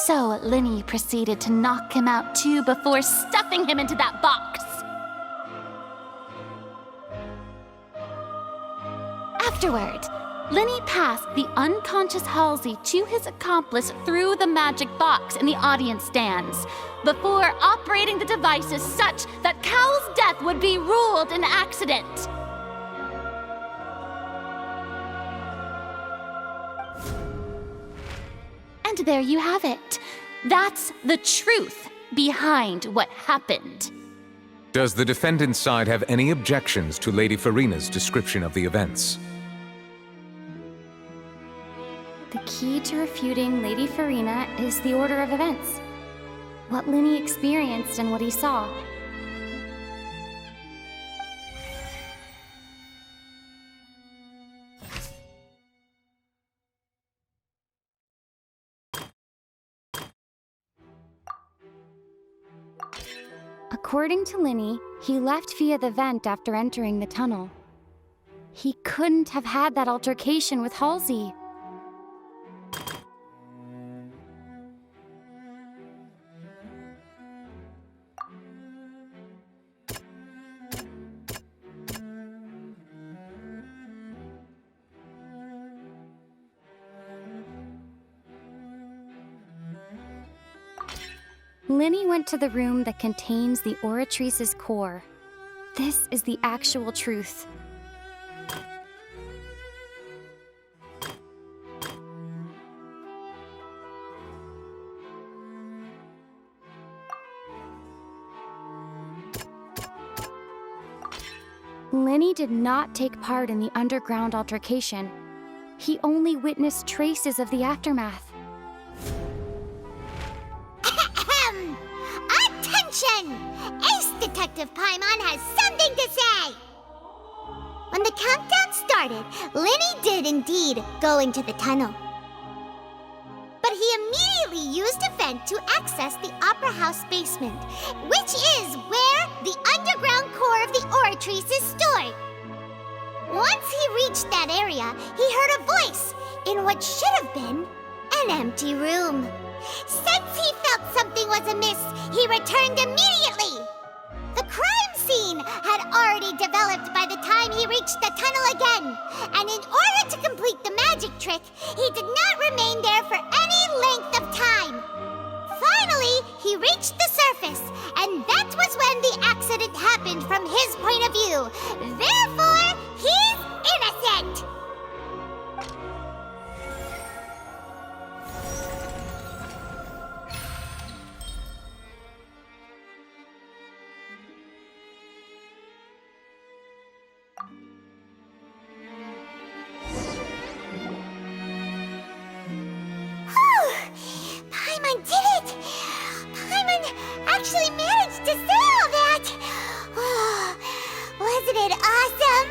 So Linny proceeded to knock him out too before stuffing him into that box. Afterward, Linny passed the unconscious Halsey to his accomplice through the magic box in the audience stands, before operating the devices such that Cowl's death would be ruled an accident. And there you have it. That's the truth behind what happened. Does the defendant's side have any objections to Lady Furina's description of the events? The key to refuting Lady Furina is the order of events. What Linny experienced and what he saw. According to Linny, he left via the vent after entering the tunnel. He couldn't have had that altercation with Halsey. Linny went to the room that contains the Oratrice's core. This is the actual truth. Linny did not take part in the underground altercation. He only witnessed traces of the aftermath. Attention! Ace Detective Paimon has something to say! When the countdown started, Linny did indeed go into the tunnel. But he immediately used a vent to access the Opera House basement, which is where the underground core of the Oratrice is stored. Once he reached that area, he heard a voice in what should have been an empty room. Since he felt something was amiss, he returned immediately. The crime scene had already developed by the time he reached the tunnel again, and in order to complete the magic trick, he did not remain there for any length of time. Finally, he reached the surface, and that was when the accident happened from his point of view. Therefore, he's innocent! Paimon did it! Paimon actually managed to say all that! Oh, wasn't it awesome?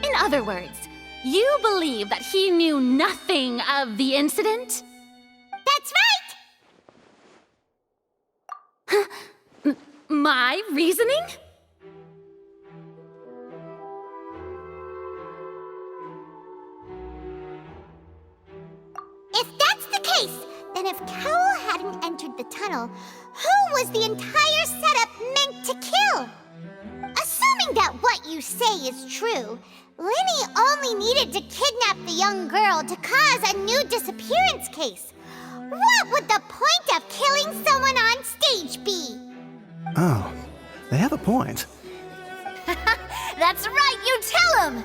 In other words, you believe that he knew nothing of the incident? That's right! My reasoning? If that's the case, then if Cowell hadn't entered the tunnel, who was the entire setup meant to kill? Assuming that what you say is true, Linny only needed to kidnap the young girl to cause a new disappearance case. What would the point of killing someone on stage be? Oh, they have a point. That's right, you tell them!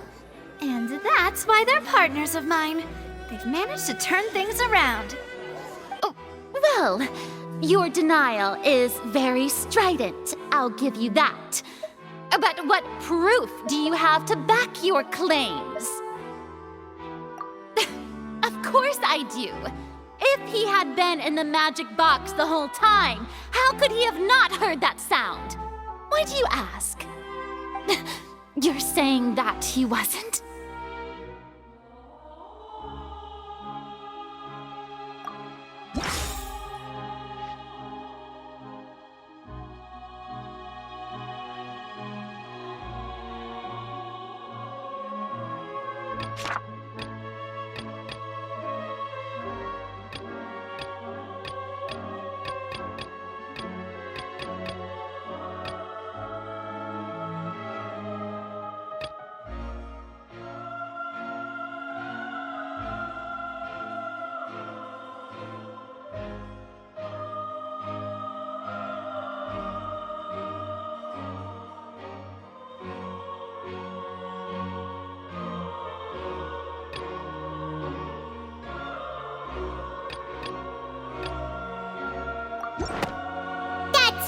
And that's why they're partners of mine. They've managed to turn things around. Oh, well, your denial is very strident, I'll give you that. But what proof do you have to back your claims? Of course I do. If he had been in the magic box the whole time, how could he have not heard that sound? Why do you ask? You're saying that he wasn't?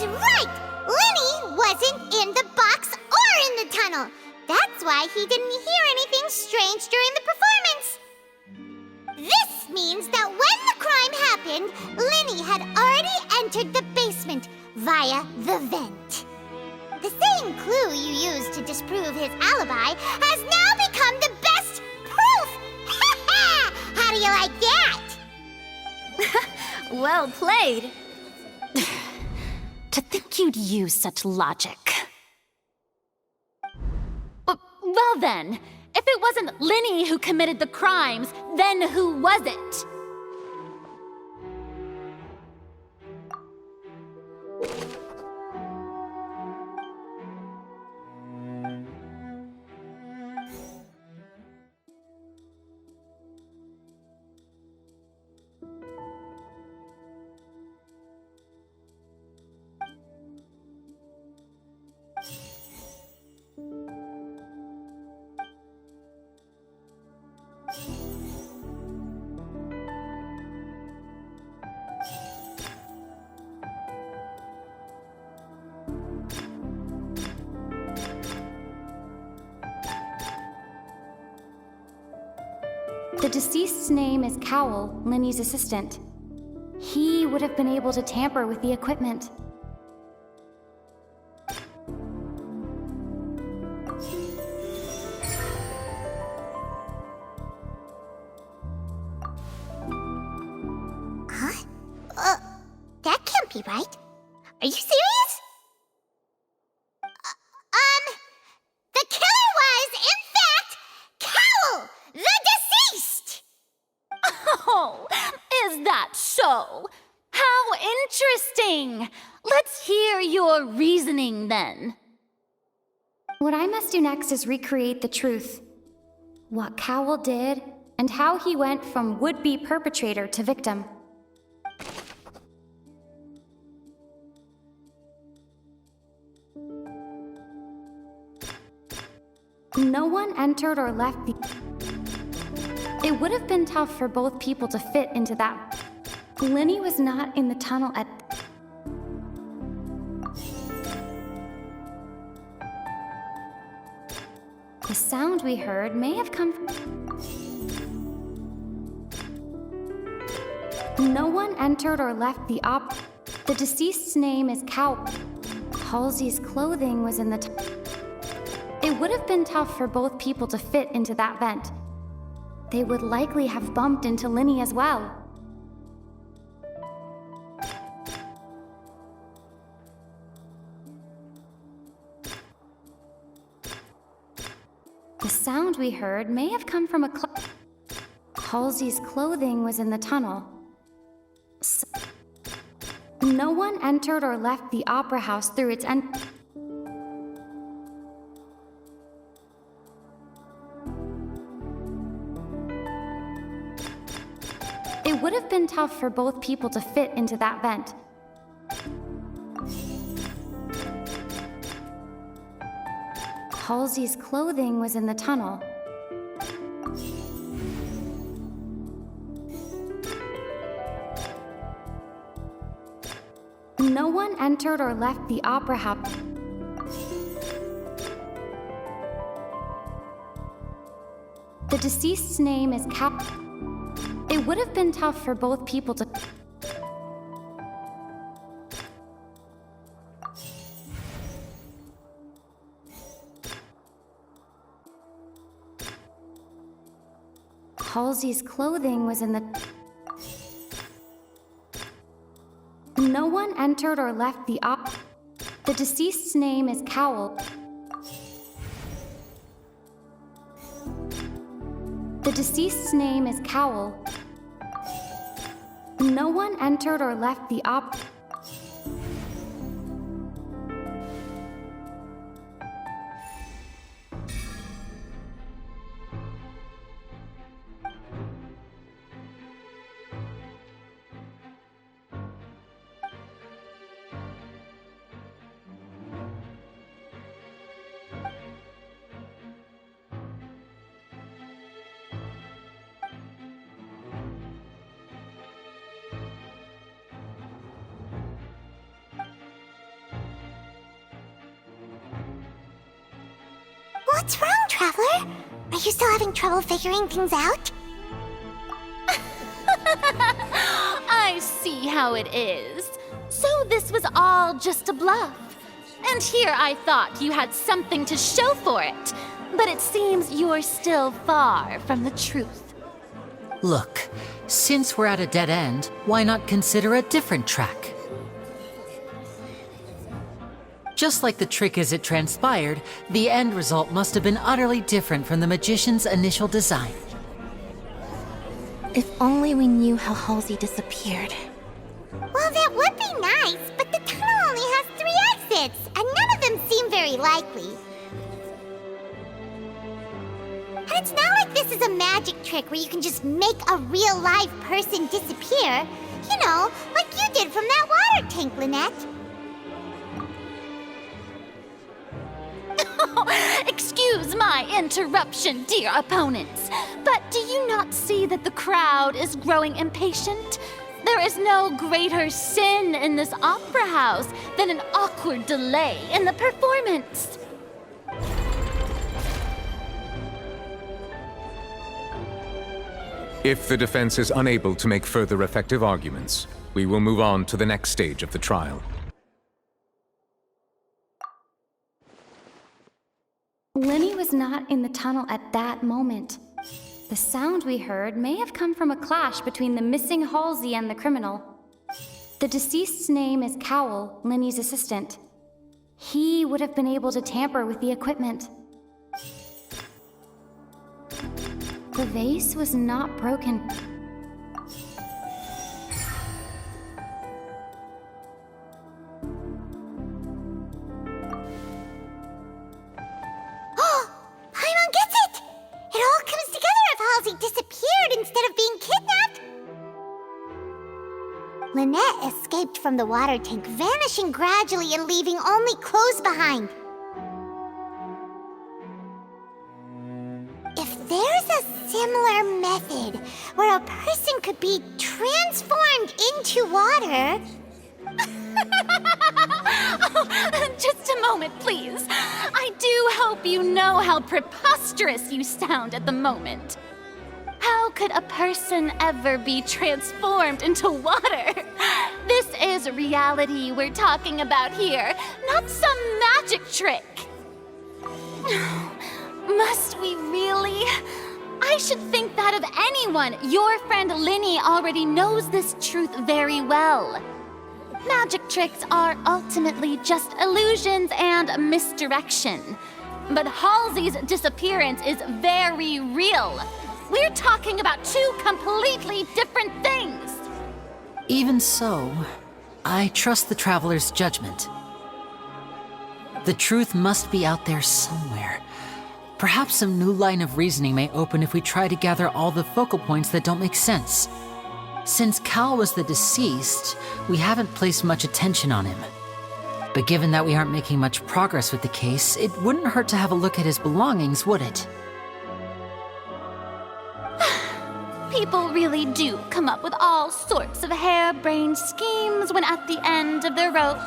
That's right! Lenny wasn't in the box or in the tunnel. That's why he didn't hear anything strange during the performance. This means that when the crime happened, Lenny had already entered the basement via the vent. The same clue you used to disprove his alibi has now become the best proof! How do you like that? Well played. To think you'd use such logic. Well then, if it wasn't Lenny who committed the crimes, then who was it? The deceased's name is Cowell, Lenny's assistant. He would have been able to tamper with the equipment. Huh? That can't be right. Are you serious? The killer was, in fact, Cowell, the deceased! Oh, is that so? How interesting! Let's hear your reasoning then. What I must do next is recreate the truth. What Cowell did, and how he went from would-be perpetrator to victim. No one entered or left the... It would have been tough for both people to fit into that. Lenny was not in the tunnel at... The sound we heard may have come from... No one entered or left the The deceased's name is Cowell. Halsey's clothing was in the... It would have been tough for both people to fit into that vent. They would likely have bumped into Lenny as well. The sound we heard may have come from a Halsey's clothing was in the tunnel. No one entered or left the opera house through its end. It would have been tough for both people to fit into that vent. Halsey's clothing was in the tunnel. No one entered or left the opera house. The deceased's name is It would have been tough for both people to... Halsey's clothing was in the... No one entered or left the The deceased's name is Cowell. The deceased's name is Cowell. No one entered or left the What's wrong, Traveler? Are you still having trouble figuring things out? I see how it is. So this was all just a bluff. And here I thought you had something to show for it. But it seems you're still far from the truth. Look, since we're at a dead end, why not consider a different track? Just like the trick as it transpired, the end result must have been utterly different from the magician's initial design. If only we knew how Halsey disappeared. Well, that would be nice, but the tunnel only has 3 exits, and none of them seem very likely. And it's not like this is a magic trick where you can just make a real live person disappear. You know, like you did from that water tank, Lynette. Excuse my interruption, dear opponents, but do you not see that the crowd is growing impatient? There is no greater sin in this opera house than an awkward delay in the performance. If the defense is unable to make further effective arguments, we will move on to the next stage of the trial. Lenny was not in the tunnel at that moment. The sound we heard may have come from a clash between the missing Halsey and the criminal. The deceased's name is Cowell, Lenny's assistant. He would have been able to tamper with the equipment. The vase was not broken. Paimon gets it! It all comes together if Halsey disappeared instead of being kidnapped. Lynette escaped from the water tank, vanishing gradually and leaving only clothes behind. If there's a similar method where a person could be transformed into water... Just a moment, please. I do hope you know how preposterous you sound at the moment. How could a person ever be transformed into water? This is reality we're talking about here, not some magic trick. Must we really? I should think that of anyone. Your friend Linny already knows this truth very well. Magic tricks are ultimately just illusions and misdirection. But Halsey's disappearance is very real. We're talking about 2 completely different things. Even so, I trust the Traveler's judgment. The truth must be out there somewhere. Perhaps some new line of reasoning may open if we try to gather all the focal points that don't make sense. Since Cal was the deceased, we haven't placed much attention on him. But given that we aren't making much progress with the case, it wouldn't hurt to have a look at his belongings, would it? People really do come up with all sorts of harebrained schemes when at the end of their rope.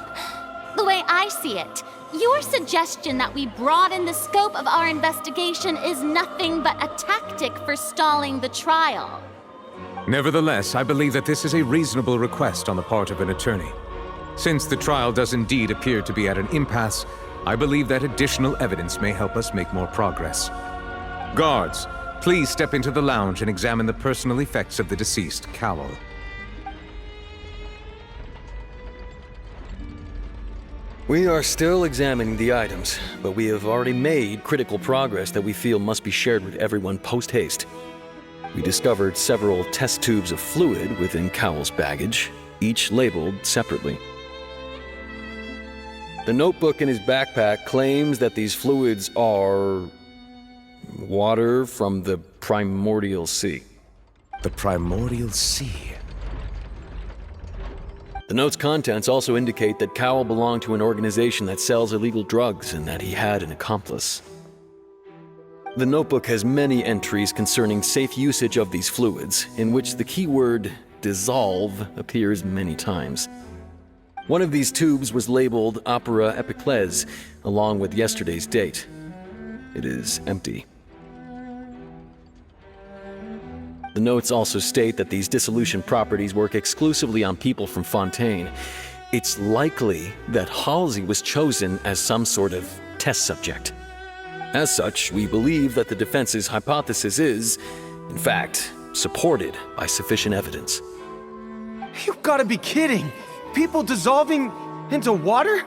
The way I see it, your suggestion that we broaden the scope of our investigation is nothing but a tactic for stalling the trial. Nevertheless, I believe that this is a reasonable request on the part of an attorney. Since the trial does indeed appear to be at an impasse, I believe that additional evidence may help us make more progress. Guards, please step into the lounge and examine the personal effects of the deceased, Cowell. We are still examining the items, but we have already made critical progress that we feel must be shared with everyone post-haste. We discovered several test tubes of fluid within Cowell's baggage, each labeled separately. The notebook in his backpack claims that these fluids are... water from the primordial sea. The primordial sea. The note's contents also indicate that Cowell belonged to an organization that sells illegal drugs and that he had an accomplice. The notebook has many entries concerning safe usage of these fluids, in which the keyword dissolve appears many times. One of these tubes was labeled Opera Epiclese, along with yesterday's date. It is empty. The notes also state that these dissolution properties work exclusively on people from Fontaine. It's likely that Halsey was chosen as some sort of test subject. As such, we believe that the defense's hypothesis is, in fact, supported by sufficient evidence. You've gotta be kidding! People dissolving into water?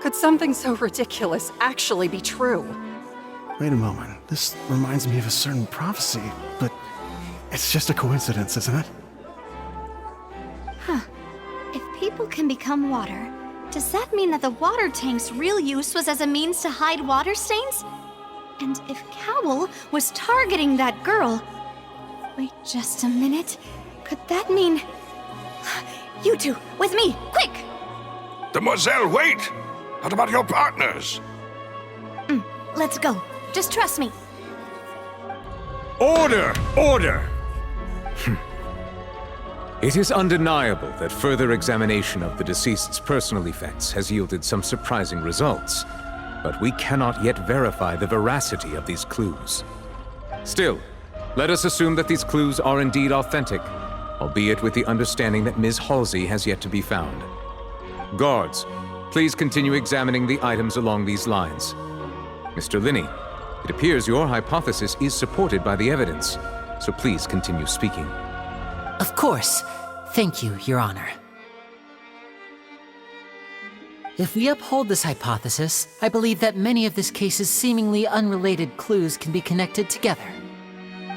Could something so ridiculous actually be true? Wait a moment. This reminds me of a certain prophecy, but it's just a coincidence, isn't it? If people can become water, does that mean that the water tank's real use was as a means to hide water stains? And if Cowl was targeting that girl... Wait just a minute. Could that mean... You two, with me, quick! Demoiselle, wait! What about your partners? Let's go. Just trust me. Order! Order! It is undeniable that further examination of the deceased's personal effects has yielded some surprising results, but we cannot yet verify the veracity of these clues. Still, let us assume that these clues are indeed authentic, albeit with the understanding that Ms. Halsey has yet to be found. Guards, please continue examining the items along these lines. Mr. Linney, it appears your hypothesis is supported by the evidence, so please continue speaking. Of course. Thank you, Your Honor. If we uphold this hypothesis, I believe that many of this case's seemingly unrelated clues can be connected together.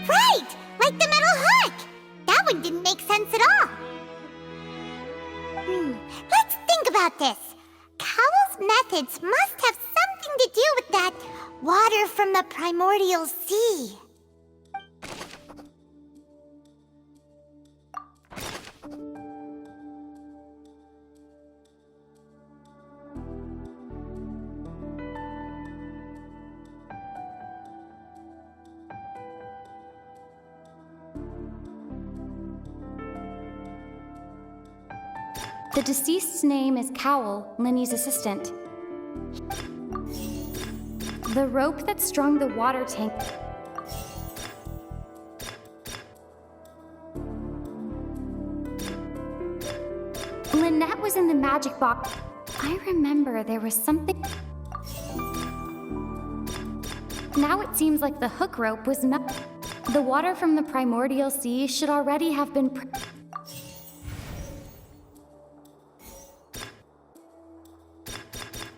Right! Like the metal hook! That one didn't make sense at all. Let's think about this. Cowell's methods must have something to do with that water from the primordial sea. The deceased's name is Cowl, Linny's assistant. The rope that strung the water tank... Lynette was in the magic box. I remember there was something... Now it seems like the hook rope was not... The water from the primordial sea should already have been...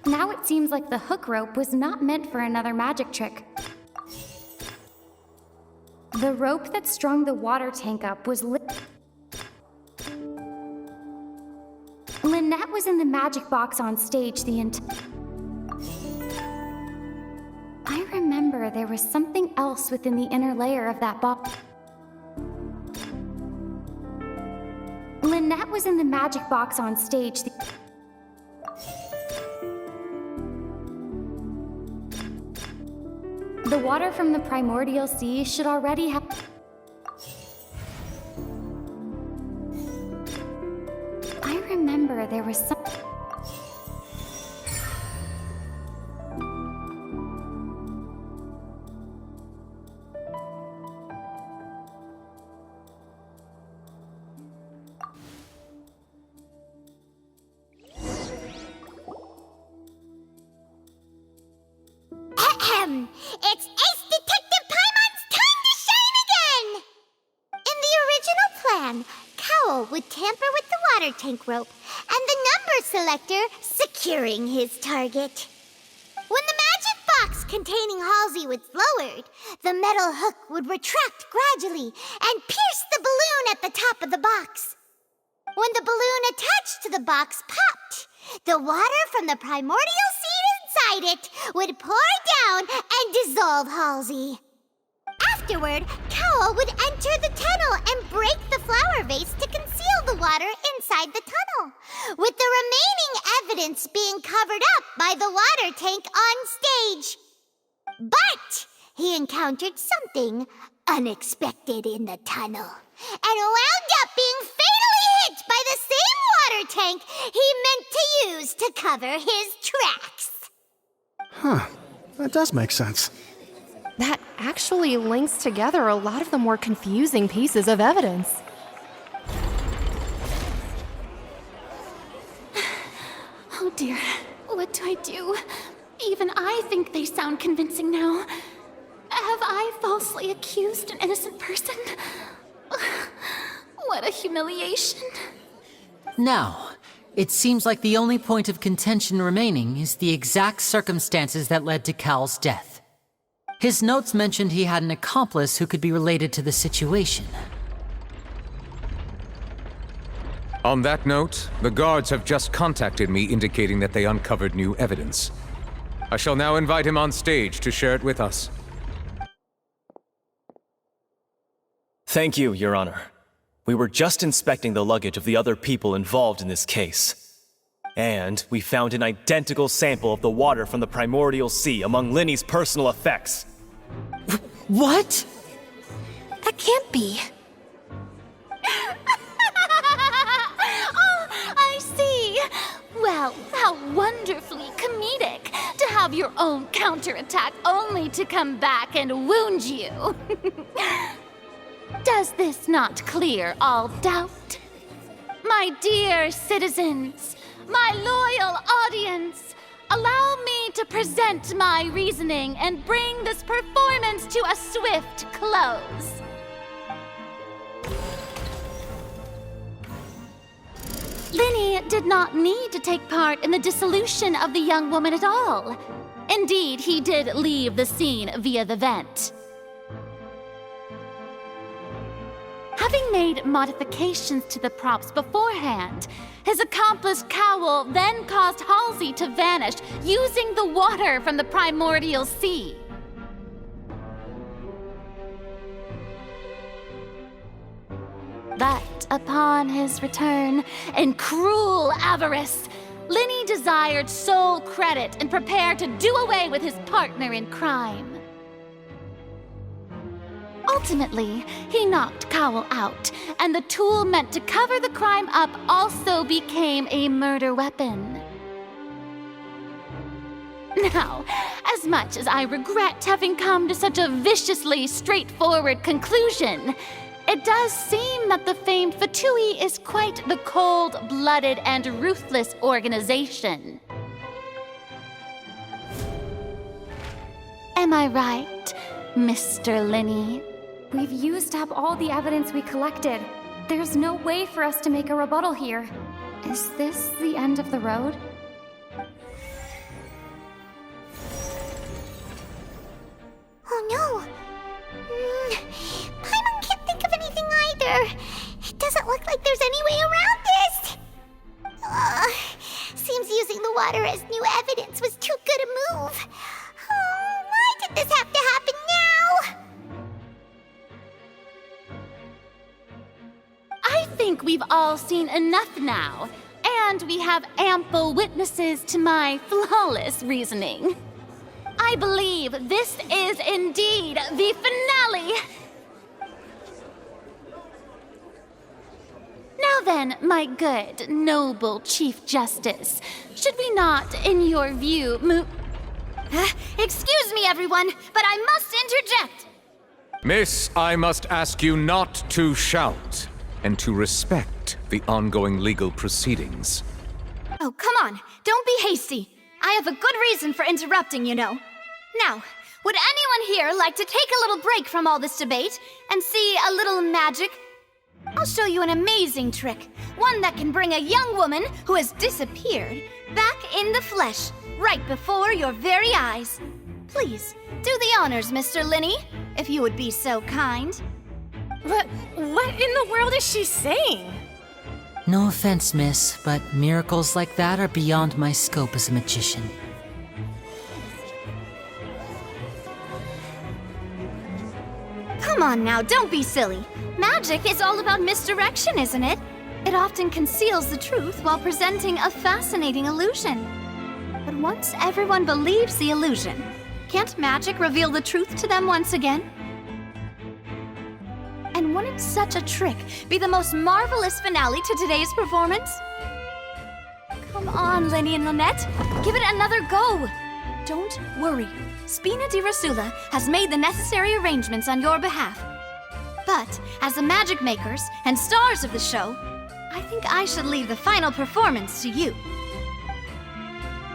Now it seems like the hook rope was not meant for another magic trick. The rope that strung the water tank up was Lynette was in the magic box on stage the entire... I remember there was something else within the inner layer of that box. Lynette was in the magic box on stage the... The water from the primordial sea should already have... I remember there was some... It's Ace Detective Paimon's time to shine again! In the original plan, Cowell would tamper with the water tank rope and the number selector securing his target. When the magic box containing Halsey was lowered, the metal hook would retract gradually and pierce the balloon at the top of the box. When the balloon attached to the box popped, the water from the primordial sea inside it would pour down and dissolve Halsey. Afterward, Cowell would enter the tunnel and break the flower vase to conceal the water inside the tunnel, with the remaining evidence being covered up by the water tank on stage. But he encountered something unexpected in the tunnel and wound up being fatally hit by the same water tank he meant to use to cover his tracks. Huh. That does make sense. That actually links together a lot of the more confusing pieces of evidence. Oh dear, what do I do? Even I think they sound convincing now. Have I falsely accused an innocent person? What a humiliation. Now, it seems like the only point of contention remaining is the exact circumstances that led to Cal's death. His notes mentioned he had an accomplice who could be related to the situation. On that note, the guards have just contacted me indicating that they uncovered new evidence. I shall now invite him on stage to share it with us. Thank you, Your Honor. We were just inspecting the luggage of the other people involved in this case. And we found an identical sample of the water from the primordial sea among Linny's personal effects. What? That can't be. Oh, I see. Well, how wonderfully comedic to have your own counterattack only to come back and wound you. Does this not clear all doubt? My dear citizens, my loyal audience, allow me to present my reasoning and bring this performance to a swift close. Linny did not need to take part in the dissolution of the young woman at all. Indeed, he did leave the scene via the vent. Having made modifications to the props beforehand, his accomplice Cowell then caused Halsey to vanish using the water from the primordial sea. But upon his return, in cruel avarice, Linny desired sole credit and prepared to do away with his partner in crime. Ultimately, he knocked Cowell out, and the tool meant to cover the crime up also became a murder weapon. Now, as much as I regret having come to such a viciously straightforward conclusion, it does seem that the famed Fatui is quite the cold-blooded and ruthless organization. Am I right, Mr. Linny? We've used up all the evidence we collected. There's no way for us to make a rebuttal here. Is this the end of the road? Oh no! Paimon can't think of anything either. It doesn't look like there's any way around this. Seems using the water as new evidence was too good a move. Oh, why did this have to happen now? I think we've all seen enough now, and we have ample witnesses to my flawless reasoning. I believe this is indeed the finale. Now then, my good, noble Chief Justice, should we not, in your view, move... Excuse me, everyone, but I must interject. Miss, I must ask you not to shout, and to respect the ongoing legal proceedings. Oh, come on. Don't be hasty. I have a good reason for interrupting, you know. Now, would anyone here like to take a little break from all this debate and see a little magic? I'll show you an amazing trick. One that can bring a young woman who has disappeared back in the flesh, right before your very eyes. Please, do the honors, Mr. Linny, if you would be so kind. What in the world is she saying? No offense, miss, but miracles like that are beyond my scope as a magician. Come on now, don't be silly. Magic is all about misdirection, isn't it? It often conceals the truth while presenting a fascinating illusion. But once everyone believes the illusion, can't magic reveal the truth to them once again? And wouldn't such a trick be the most marvelous finale to today's performance? Come on, Linny and Lynette. Give it another go. Don't worry. Spina di Rasula has made the necessary arrangements on your behalf. But, as the magic makers and stars of the show, I think I should leave the final performance to you.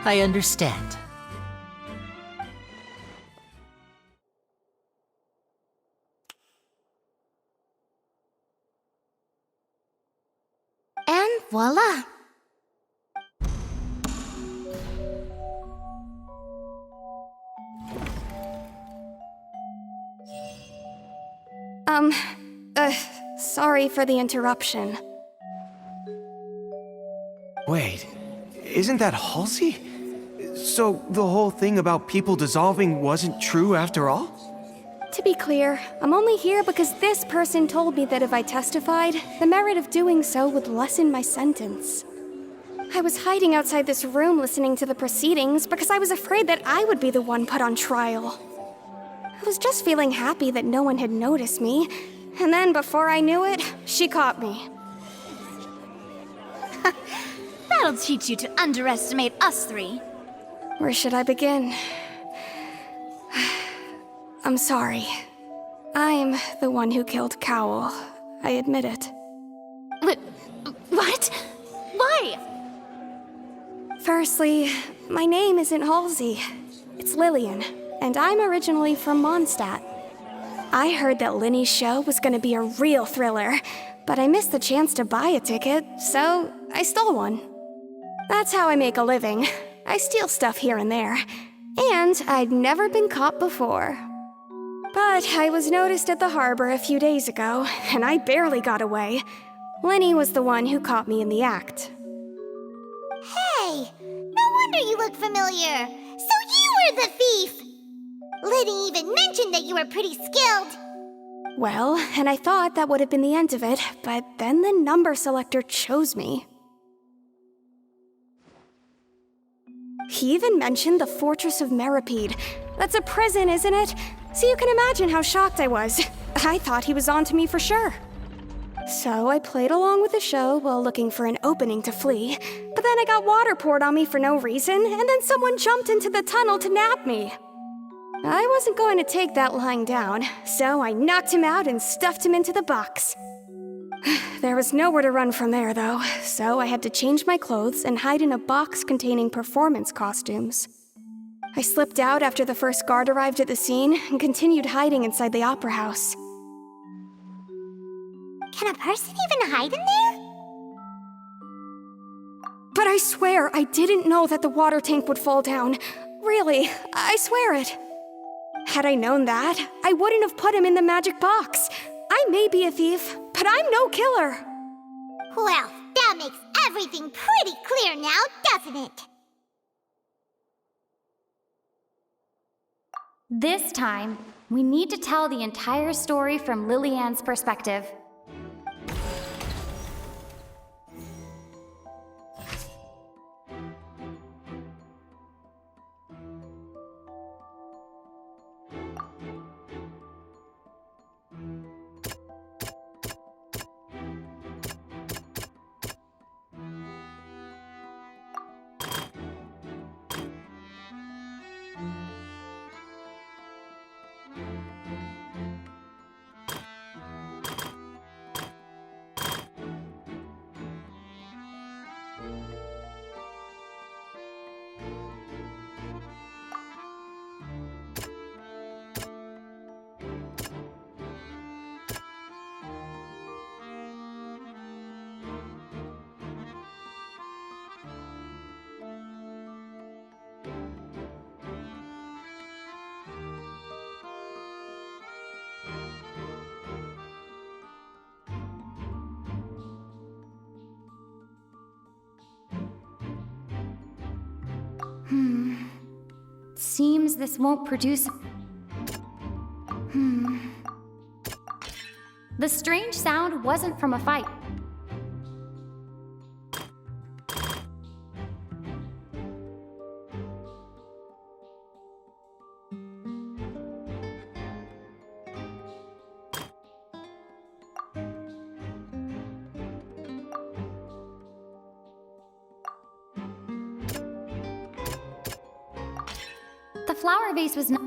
I understand. And voila! Sorry for the interruption. Wait, isn't that Halsey? So the whole thing about people dissolving wasn't true after all? To be clear, I'm only here because this person told me that if I testified, the merit of doing so would lessen my sentence. I was hiding outside this room listening to the proceedings because I was afraid that I would be the one put on trial. I was just feeling happy that no one had noticed me, and then before I knew it, she caught me. That'll teach you to underestimate us three. Where should I begin? I'm sorry. I'm the one who killed Cowl. I admit it. What? Why? Firstly, my name isn't Halsey. It's Lillian, and I'm originally from Mondstadt. I heard that Linny's show was gonna be a real thriller, but I missed the chance to buy a ticket, so I stole one. That's how I make a living. I steal stuff here and there. And I'd never been caught before. But I was noticed at the harbor a few days ago, and I barely got away. Linny was the one who caught me in the act. Hey, no wonder you look familiar. So you were the thief! Liddy even mentioned that you were pretty skilled. Well, and I thought that would have been the end of it, but then the number selector chose me. He even mentioned the Fortress of Meripede. That's a prison, isn't it? So you can imagine how shocked I was. I thought he was onto me for sure. So I played along with the show while looking for an opening to flee, but then I got water poured on me for no reason, and then someone jumped into the tunnel to nab me. I wasn't going to take that lying down, so I knocked him out and stuffed him into the box. There was nowhere to run from there, though, so I had to change my clothes and hide in a box containing performance costumes. I slipped out after the first guard arrived at the scene and continued hiding inside the opera house. Can a person even hide in there? But I swear I didn't know that the water tank would fall down. Really, I swear it. Had I known that, I wouldn't have put him in the magic box. I may be a thief, but I'm no killer. Well, that makes everything pretty clear now, doesn't it? This time, we need to tell the entire story from Lillian's perspective. Seems this won't produce... The strange sound wasn't from a fight. flower vase was not...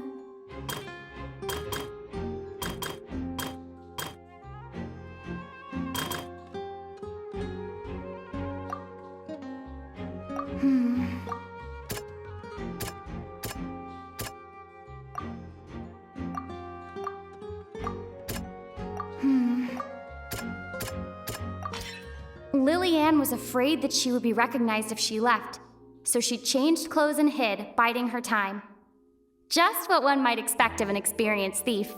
Lillian was afraid that she would be recognized if she left, so she changed clothes and hid, biding her time. Just what one might expect of an experienced thief.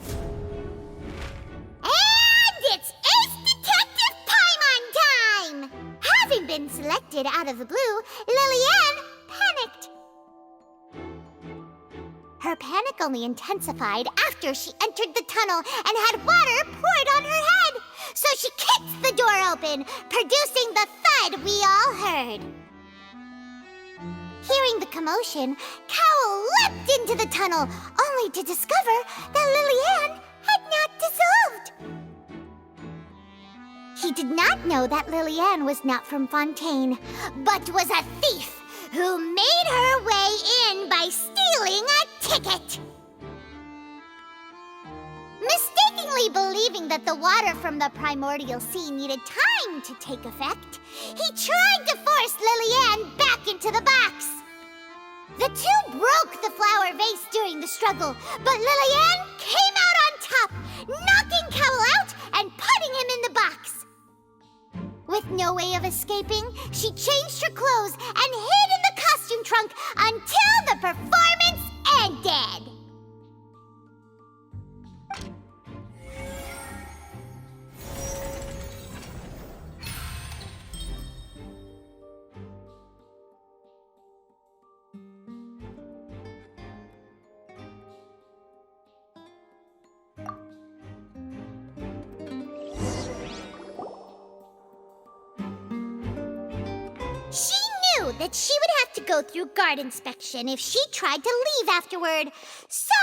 And it's Ace Detective Paimon time! Having been selected out of the blue, Lillian panicked. Her panic only intensified after she entered the tunnel and had water poured on her head. So she kicked the door open, producing the thud we all heard. Hearing the commotion, Cowl leapt into the tunnel, only to discover that Lillian had not dissolved. He did not know that Lillian was not from Fontaine, but was a thief who made her way in by stealing a ticket. Mistakenly believing that the water from the primordial sea needed time to take effect, he tried to force Lillian back into the box. The two broke the flower vase during the struggle, but Lillian came out on top, knocking Cowl out and putting him in the box. With no way of escaping, she changed her clothes and hid in the costume trunk until the performance ended. She knew that she would have to go through guard inspection if she tried to leave afterward. So,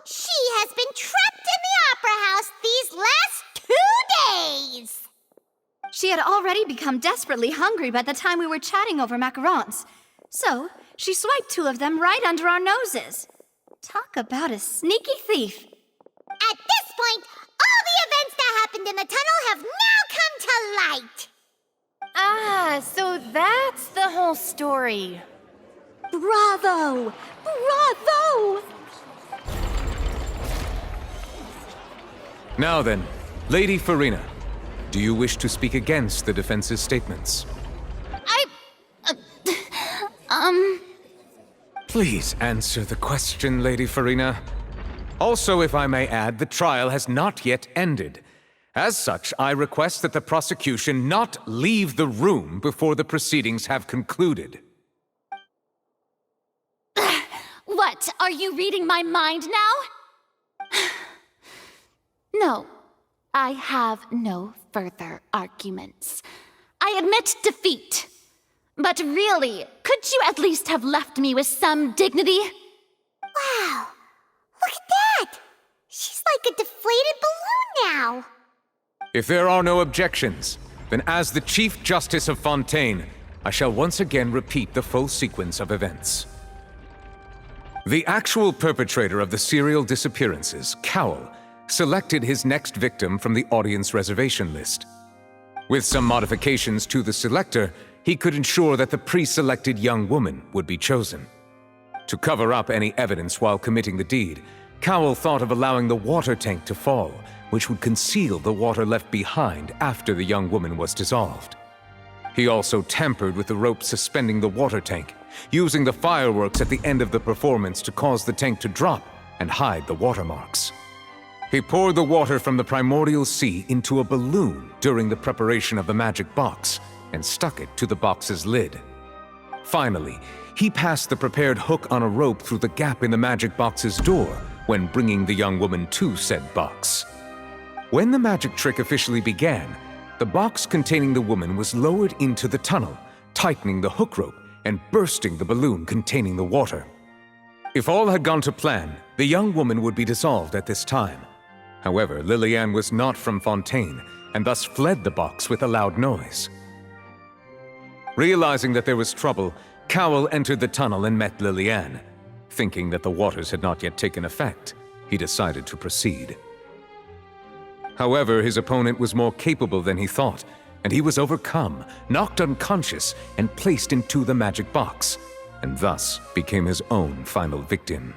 she has been trapped in the Opera House these last 2 days. She had already become desperately hungry by the time we were chatting over macarons. So, she swiped 2 of them right under our noses. Talk about a sneaky thief. At this point, all the events that happened in the tunnel have now come to light. Ah, so that's the whole story. Bravo! Bravo! Now then, Lady Furina, do you wish to speak against the defense's statements? Please answer the question, Lady Furina. Also, if I may add, the trial has not yet ended. As such, I request that the prosecution not leave the room before the proceedings have concluded. What? Are you reading my mind now? No, I have no further arguments. I admit defeat. But really, could you at least have left me with some dignity? Wow, look at that! She's like a deflated balloon now. If there are no objections, then as the Chief Justice of Fontaine, I shall once again repeat the full sequence of events. The actual perpetrator of the serial disappearances, Cowl, selected his next victim from the audience reservation list. With some modifications to the selector, he could ensure that the pre-selected young woman would be chosen. To cover up any evidence while committing the deed, Cowl thought of allowing the water tank to fall, which would conceal the water left behind after the young woman was dissolved. He also tampered with the rope suspending the water tank, using the fireworks at the end of the performance to cause the tank to drop and hide the watermarks. He poured the water from the primordial sea into a balloon during the preparation of the magic box and stuck it to the box's lid. Finally, he passed the prepared hook on a rope through the gap in the magic box's door when bringing the young woman to said box. When the magic trick officially began, the box containing the woman was lowered into the tunnel, tightening the hook rope and bursting the balloon containing the water. If all had gone to plan, the young woman would be dissolved at this time. However, Lillian was not from Fontaine and thus fled the box with a loud noise. Realizing that there was trouble, Cowl entered the tunnel and met Lillian. Thinking that the waters had not yet taken effect, he decided to proceed. However, his opponent was more capable than he thought, and he was overcome, knocked unconscious, and placed into the magic box, and thus became his own final victim.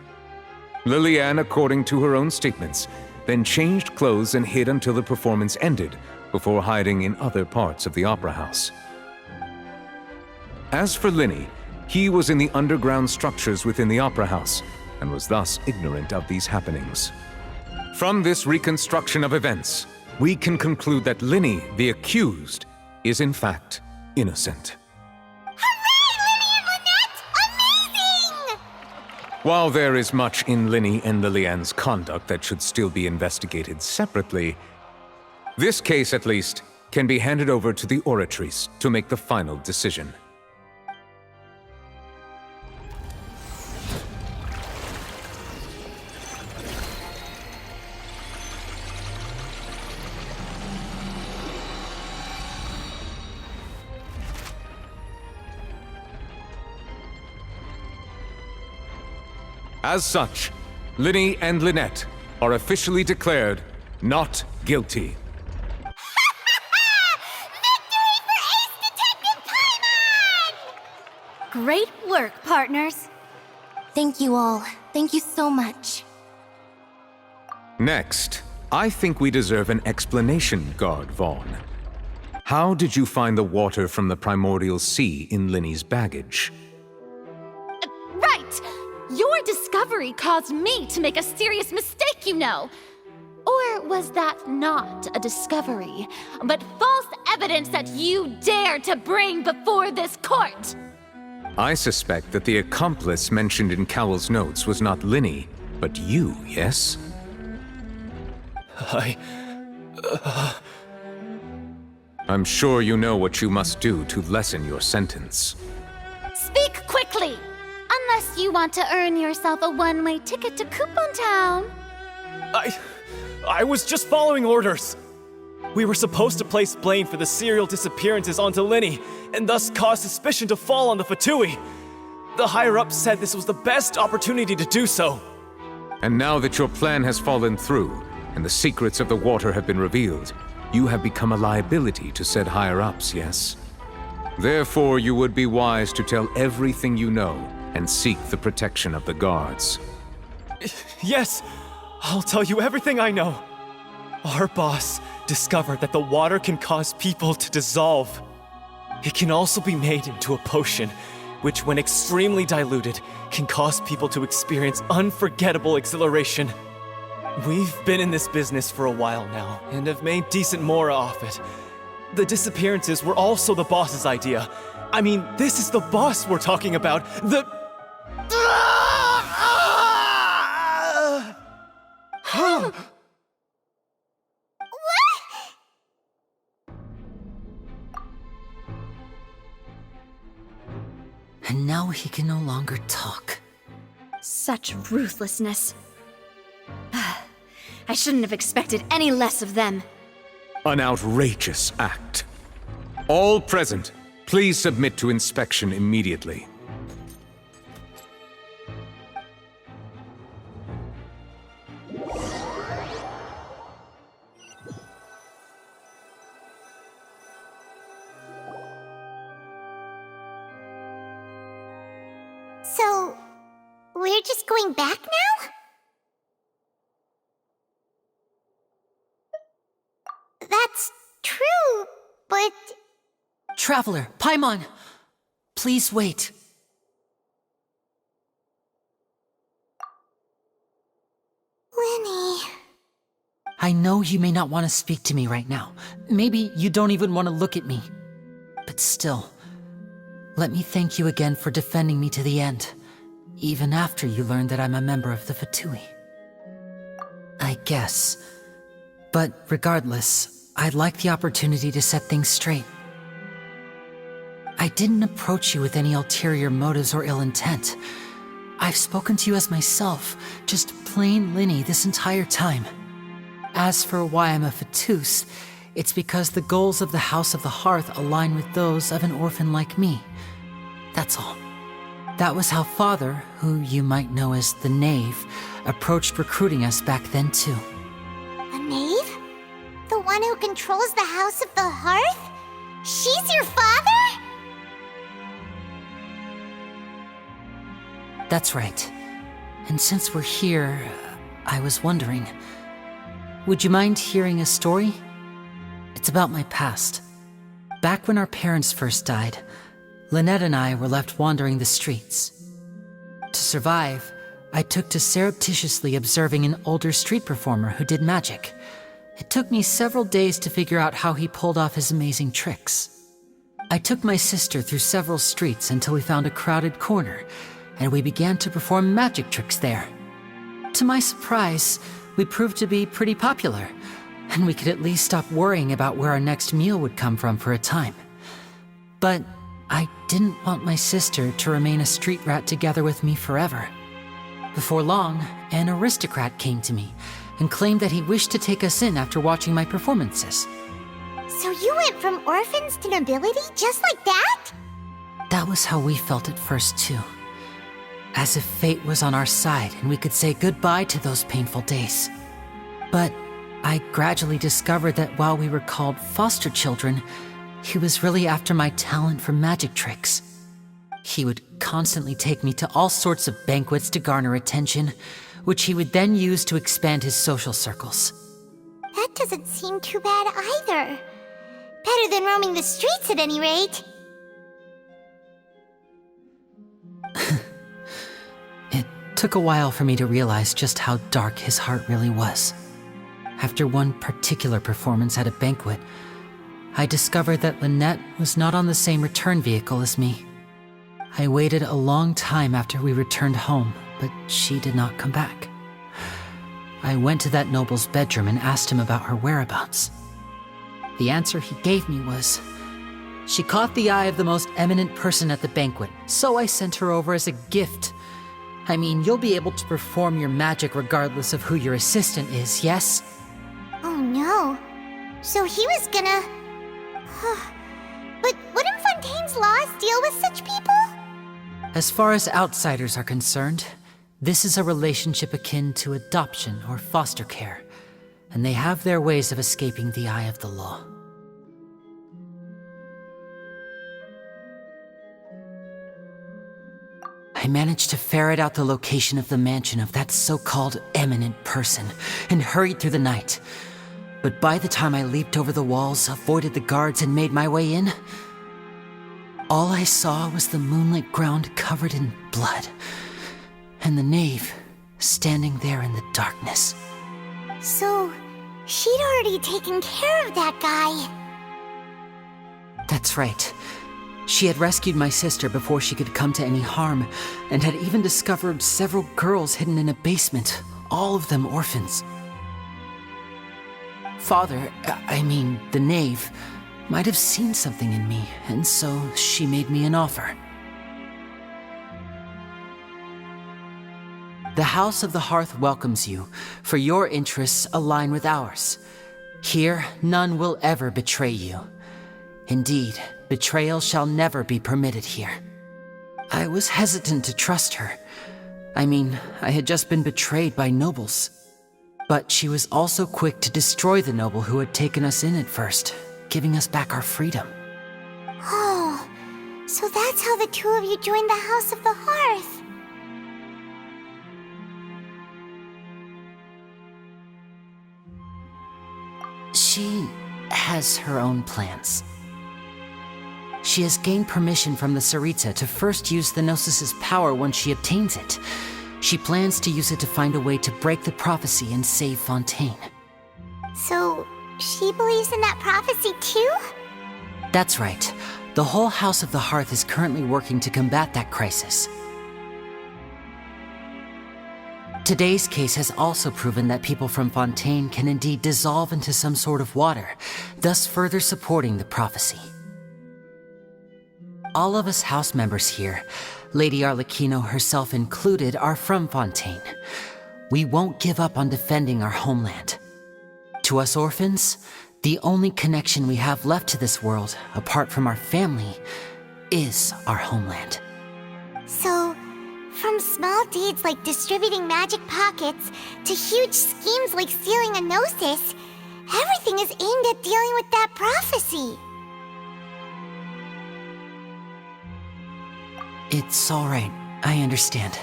Lillian, according to her own statements, then changed clothes and hid until the performance ended, before hiding in other parts of the opera house. As for Linny, he was in the underground structures within the opera house, and was thus ignorant of these happenings. From this reconstruction of events, we can conclude that Linny, the accused, is in fact innocent. While there is much in Linny and Lillian's conduct that should still be investigated separately, this case, at least, can be handed over to the Oratrice to make the final decision. As such, Linny and Lynette are officially declared not guilty. Victory for Ace Detective Paimon! Great work, partners. Thank you all. Thank you so much. Next, I think we deserve an explanation, Guard Vaughn. How did you find the water from the primordial sea in Linny's baggage? Right! Your discovery caused me to make a serious mistake, you know. Or was that not a discovery, but false evidence that you dared to bring before this court? I suspect that the accomplice mentioned in Cowell's notes was not Linny, but you, yes? I'm sure you know what you must do to lessen your sentence. Speak quickly! Unless you want to earn yourself a one-way ticket to Coupon Town. I was just following orders. We were supposed to place blame for the serial disappearances onto Linny, and thus cause suspicion to fall on the Fatui. The higher-ups said this was the best opportunity to do so. And now that your plan has fallen through, and the secrets of the water have been revealed, you have become a liability to said higher-ups, yes? Therefore, you would be wise to tell everything you know, and seek the protection of the guards. Yes, I'll tell you everything I know. Our boss discovered that the water can cause people to dissolve. It can also be made into a potion, which when extremely diluted, can cause people to experience unforgettable exhilaration. We've been in this business for a while now, and have made decent mora off it. The disappearances were also the boss's idea. I mean, this is the boss we're talking about. And now he can no longer talk. Such ruthlessness. I shouldn't have expected any less of them. An outrageous act. All present, please submit to inspection immediately. So, we're just going back now? That's true, but... Traveler, Paimon! Please wait. Linny... I know you may not want to speak to me right now. Maybe you don't even want to look at me. But still, let me thank you again for defending me to the end, even after you learned that I'm a member of the Fatui. I guess. But regardless, I'd like the opportunity to set things straight. I didn't approach you with any ulterior motives or ill intent. I've spoken to you as myself, just plain Linny this entire time. As for why I'm a Fatus, it's because the goals of the House of the Hearth align with those of an orphan like me. That's all. That was how Father, who you might know as the Knave, approached recruiting us back then too. A knave? The one who controls the House of the Hearth? She's your father? That's right. And since we're here, I was wondering, would you mind hearing a story? It's about my past. Back when our parents first died, Lynette and I were left wandering the streets. To survive, I took to surreptitiously observing an older street performer who did magic. It took me several days to figure out how he pulled off his amazing tricks. I took my sister through several streets until we found a crowded corner, and we began to perform magic tricks there. To my surprise, we proved to be pretty popular, and we could at least stop worrying about where our next meal would come from for a time. But I didn't want my sister to remain a street rat together with me forever. Before long, an aristocrat came to me and claimed that he wished to take us in after watching my performances. So you went from orphans to nobility just like that? That was how we felt at first too. As if fate was on our side and we could say goodbye to those painful days. But I gradually discovered that while we were called foster children, he was really after my talent for magic tricks. He would constantly take me to all sorts of banquets to garner attention, which he would then use to expand his social circles. That doesn't seem too bad either. Better than roaming the streets at any rate. It took a while for me to realize just how dark his heart really was. After one particular performance at a banquet, I discovered that Lynette was not on the same return vehicle as me. I waited a long time after we returned home, but she did not come back. I went to that noble's bedroom and asked him about her whereabouts. The answer he gave me was, she caught the eye of the most eminent person at the banquet, so I sent her over as a gift. I mean, you'll be able to perform your magic regardless of who your assistant is, yes? Oh no. So he was gonna... But wouldn't Fontaine's laws deal with such people? As far as outsiders are concerned, this is a relationship akin to adoption or foster care, and they have their ways of escaping the eye of the law. I managed to ferret out the location of the mansion of that so-called eminent person and hurried through the night. But by the time I leaped over the walls, avoided the guards, and made my way in, all I saw was the moonlit ground covered in blood, and the knave standing there in the darkness. So, she'd already taken care of that guy. That's right. She had rescued my sister before she could come to any harm, and had even discovered several girls hidden in a basement, all of them orphans. Father, the knave, might have seen something in me, and so she made me an offer. The House of the Hearth welcomes you, for your interests align with ours. Here, none will ever betray you. Indeed, betrayal shall never be permitted here. I was hesitant to trust her. I had just been betrayed by nobles. But she was also quick to destroy the noble who had taken us in at first, giving us back our freedom. Oh, so that's how the two of you joined the House of the Hearth. She has her own plans. She has gained permission from the Tsaritsa to first use the Gnosis' power once she obtains it. She plans to use it to find a way to break the prophecy and save Fontaine. So, she believes in that prophecy too? That's right. The whole House of the Hearth is currently working to combat that crisis. Today's case has also proven that people from Fontaine can indeed dissolve into some sort of water, thus further supporting the prophecy. All of us house members here, Lady Arlecchino herself included, are from Fontaine. We won't give up on defending our homeland. To us orphans, the only connection we have left to this world, apart from our family, is our homeland. So, From small deeds like distributing magic pockets to huge schemes like stealing a gnosis, everything is aimed at dealing with that prophecy. It's all right. I understand.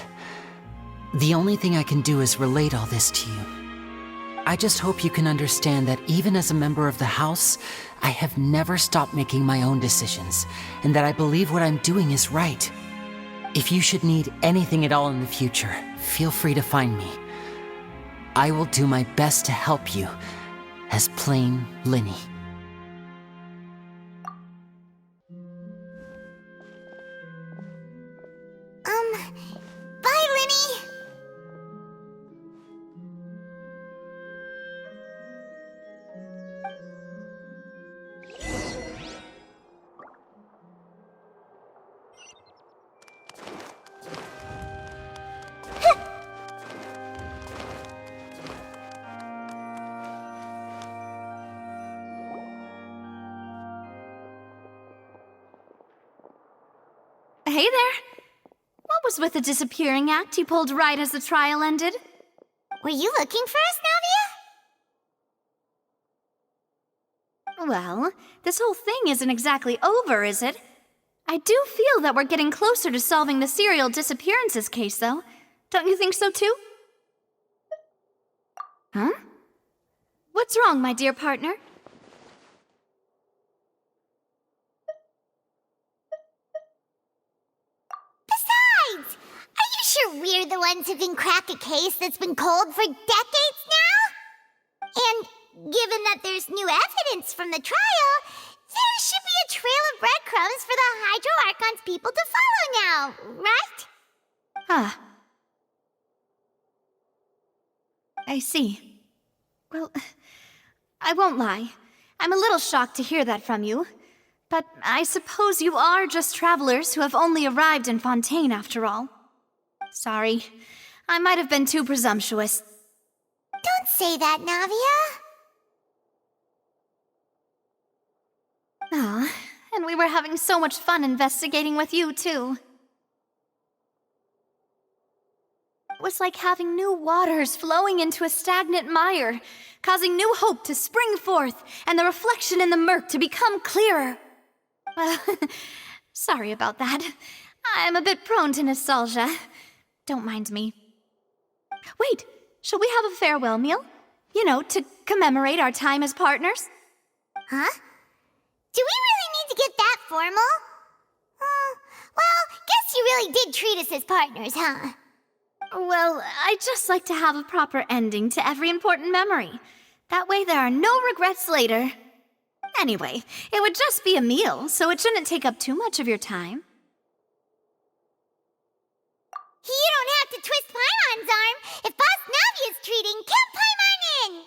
The only thing I can do is relate all this to you. I just hope you can understand that even as a member of the House, I have never stopped making my own decisions, and that I believe what I'm doing is right. If you should need anything at all in the future, feel free to find me. I will do my best to help you, as plain Linny. Bye, Linny! Hey there! What was with the disappearing act you pulled right as the trial ended? Were you looking for us, Navia? Well, this whole thing isn't exactly over, is it? I do feel that we're getting closer to solving the serial disappearances case, though. Don't you think so, too? Huh? What's wrong, my dear partner? Besides, are you sure we're the ones who can crack a case that's been cold for decades now? And given that there's new evidence from the trial, there should be a trail of breadcrumbs for the Hydro Archon's people to follow now, right? Ah. I see. Well, I won't lie. I'm a little shocked to hear that from you. But I suppose you are just travelers who have only arrived in Fontaine after all. Sorry. I might have been too presumptuous. Don't say that, Navia. Ah, and we were having so much fun investigating with you, too. It was like having new waters flowing into a stagnant mire, causing new hope to spring forth, and the reflection in the murk to become clearer. Sorry about that. I'm a bit prone to nostalgia. Don't mind me. Wait, shall we have a farewell meal? You know, to commemorate our time as partners? Huh? Do we really need to get that formal? Well, guess you really did treat us as partners, huh? Well, I'd just like to have a proper ending to every important memory. That way there are no regrets later. Anyway, it would just be a meal, so it shouldn't take up too much of your time. You don't have to twist Paimon's arm. If Boss Navia's treating, count Paimon in!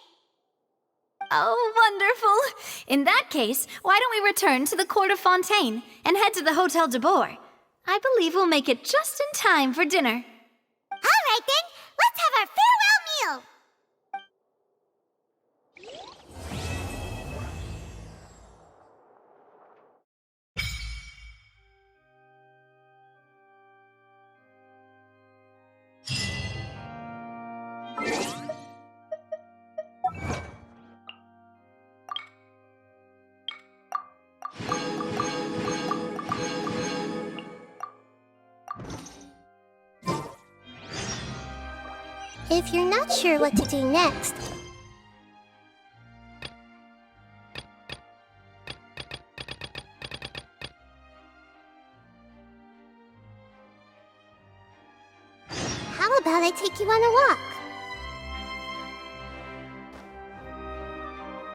Oh, wonderful! In that case, why don't we return to the Court of Fontaine and head to the Hotel de Bourg? I believe we'll make it just in time for dinner. All right then, let's have our farewell meal! If you're not sure what to do next, how about I take you on a walk?